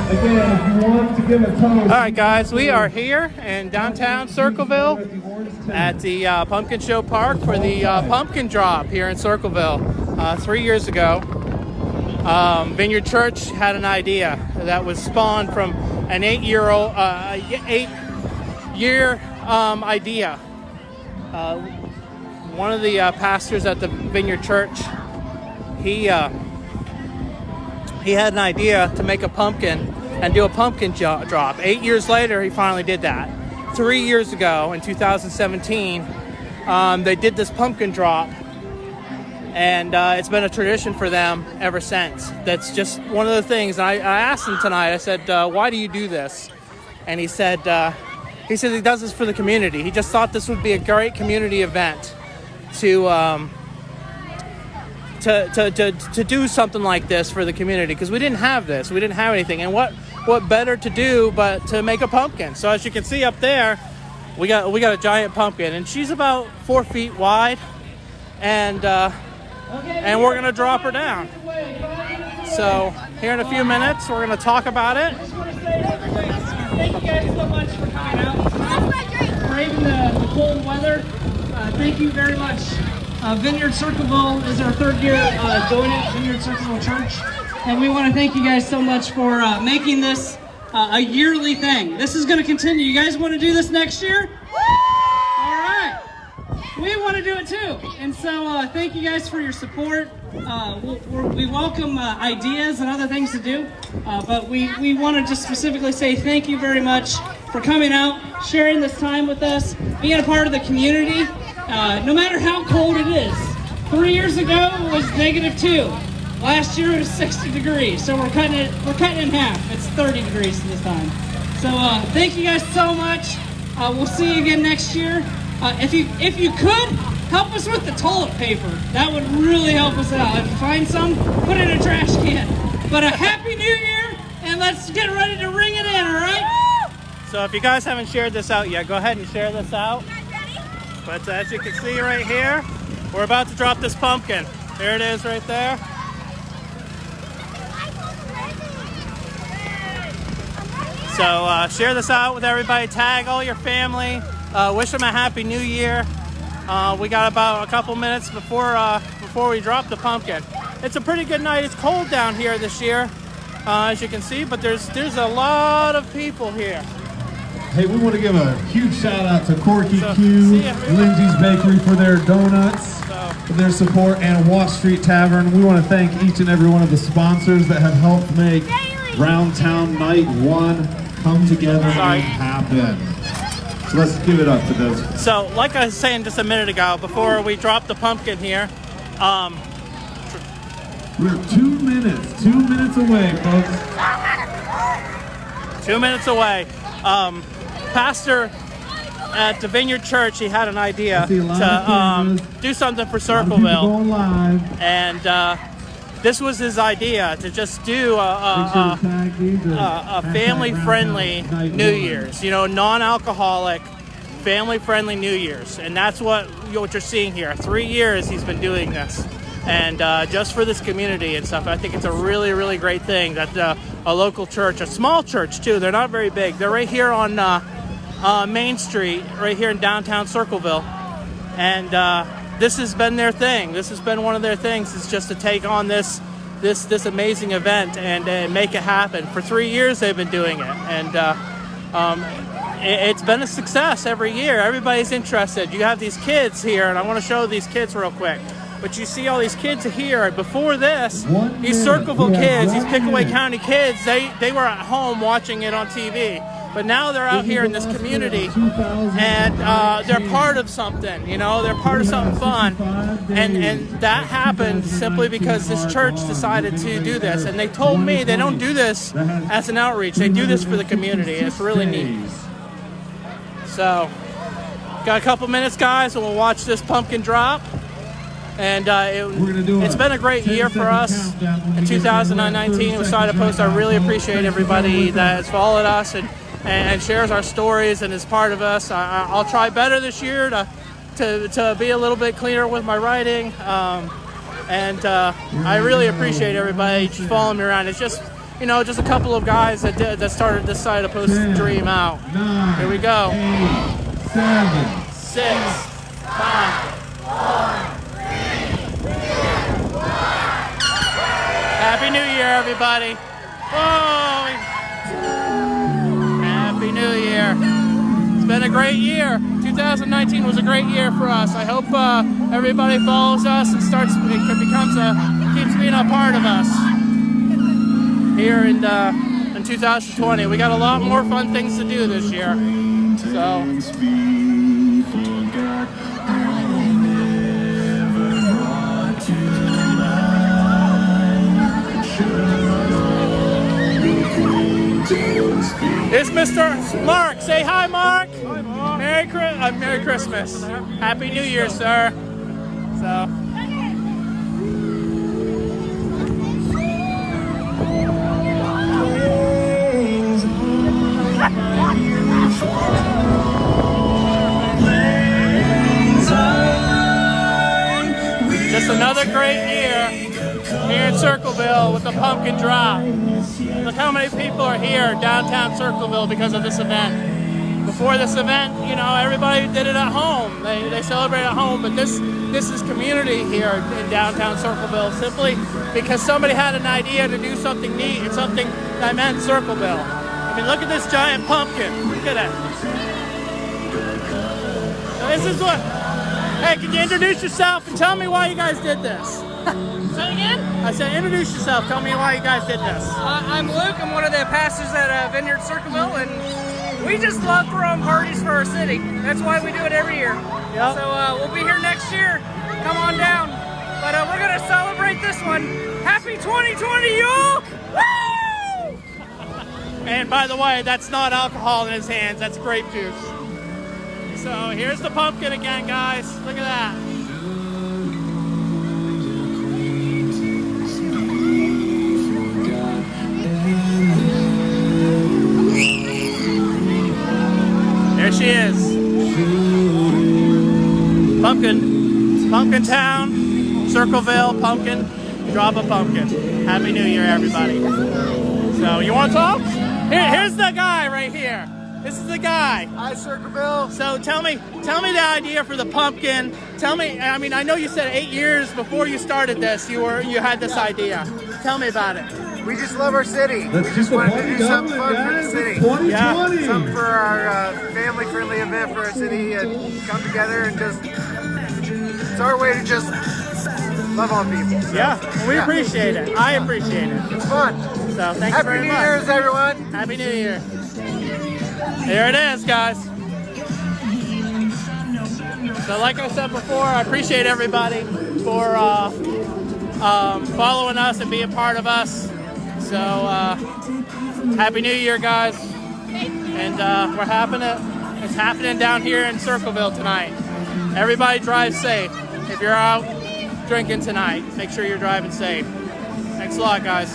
Again, if you want to give a toast. All right, guys, we are here in downtown Circleville at the Pumpkin Show Park for the pumpkin drop here in Circleville. 3 years ago, Vineyard Church had an idea that was spawned from an 8-year idea. One of the pastors at the Vineyard Church, he had an idea to make a pumpkin and do a pumpkin drop. 8 years later, he finally did that. 3 years ago, in 2017, they did this pumpkin drop, and it's been a tradition for them ever since. That's just one of the things. And I asked him tonight, I said, why do you do this? And he said he does this for the community. He just thought this would be a great community event to do something like this for the community, because we didn't have this. We didn't have anything. And what better to do but to make a pumpkin? So as you can see up there, we got a giant pumpkin, and she's about 4 feet wide, and we're gonna drop her down. So here in a few minutes, we're gonna talk about it. I just want to say, thank you guys so much for coming out, braving the cold weather. Thank you very much. Vineyard Circleville is our third year doing it, Vineyard Circleville Church. And we want to thank you guys so much for making this a yearly thing. This is going to continue. You guys want to do this next year? All right. We want to do it too. And so thank you guys for your support. We welcome ideas and other things to do. But we want to just specifically say thank you very much for coming out, sharing this time with us, being a part of the community. No matter how cold it is. 3 years ago it was -2. Last year it was 60 degrees. So we're cutting it in half. It's 30 degrees this time. So thank you guys so much. We'll see you again next year. If you could help us with the toilet paper, that would really help us out. If you find some, put it in a trash can. But a happy New Year, and let's get ready to ring it in. All right? So if you guys haven't shared this out yet, go ahead and share this out. But as you can see right here, we're about to drop this pumpkin. There it is right there. So share this out with everybody. Tag all your family. Wish them a happy new year. We got about a couple minutes before we drop the pumpkin. It's a pretty good night. It's cold down here this year, as you can see, but there's a lot of people here. Hey, we want to give a huge shout out to Corky Q, Lindsay's Bakery for their donuts, for their support, and Watt Street Tavern. We want to thank each and every one of the sponsors that have helped make Roundtown Night 1 come together and happen. So let's give it up to those. So, like I was saying just a minute ago, before we drop the pumpkin here, we're 2 minutes away, folks. 2 minutes away. Pastor at the Vineyard Church, he had an idea to do something for Circleville, and this was his idea, to just do a family-friendly New Year's, non-alcoholic, family-friendly New Year's, and that's what you're seeing here. 3 years he's been doing this, and just for this community and stuff. I think it's a really, really great thing that a local church, a small church too, they're not very big. They're right here on Main Street, right here in downtown Circleville, and this has been their thing. This has been one of their things, is just to take on this amazing event and make it happen. For 3 years they've been doing it, and it's been a success every year. Everybody's interested. You have these kids here, and I want to show these kids real quick. But you see all these kids here. Before this, these Circleville kids, these Pickaway County kids, they were at home watching it on TV. But now they're out here in this community, and they're part of something, they're part of something fun. And that happened simply because this church decided to do this. And they told me they don't do this as an outreach. They do this for the community. It's really neat. So, got a couple minutes, guys, and we'll watch this pumpkin drop. And it's been a great year for us in 2019. We started to post. I really appreciate everybody that has followed us and shares our stories and is part of us. I'll try better this year to be a little bit cleaner with my writing. I really appreciate everybody just following me around. It's just you know, just a couple of guys that started this side of Post Dream out. 9, Here we go. 8, 7, 6, 5, 4, 3, 2, 1. Happy New Year, everybody. Whoa! Happy New Year. It's been a great year. 2019 was a great year for us. I hope everybody follows us and keeps being a part of us here in 2020. We got a lot more fun things to do this year. So. It's Mr. Mark. Say hi, Mark. Hi, Mark. Merry Christmas. Happy New Year, sir. So. Just another great year here in Circleville with the pumpkin drop. Look how many people are here downtown Circleville because of this event. Before this event, you know, everybody did it at home. They celebrate at home, but this is community here in downtown Circleville simply because somebody had an idea to do something neat and something that meant Circleville. I mean, look at this giant pumpkin. Look at that. Now, this is what. Hey, can you introduce yourself and tell me why you guys did this? Say again? I said, introduce yourself. Tell me why you guys did this. I'm Luke. I'm one of the pastors at Vineyard Circleville, and we just love throwing parties for our city. That's why we do it every year. Yep. So we'll be here next year. Come on down. But we're going to celebrate this one. Happy 2020, y'all! Woo! And by the way, that's not alcohol in his hands. That's grape juice. So here's the pumpkin again, guys. Look at that. There she is. Pumpkin Town, Circleville, pumpkin, drop a pumpkin. Happy New Year, everybody. So you want to talk? Here's the guy right here. This is the guy. Hi, Circleville. So tell me the idea for the pumpkin. Tell me, I mean, I know you said 8 years before you started this, you had this idea. Tell me about it. We just love our city. Let's we just keep the wanted to party do something going, fun for the guys. city. It's 2020. Yeah. Something for our family-friendly event for our city and come together and just, it's our way to just love on people. So, Yeah, well, we appreciate it. I appreciate it. It's fun. So thanks Happy very New much. Year's, everyone. Happy New Year. There it is, guys. So like I said before, I appreciate everybody for following us and being part of us. So Happy New Year, guys. And it's happening down here in Circleville tonight. Everybody drive safe. If you're out drinking tonight, make sure you're driving safe. Thanks a lot, guys.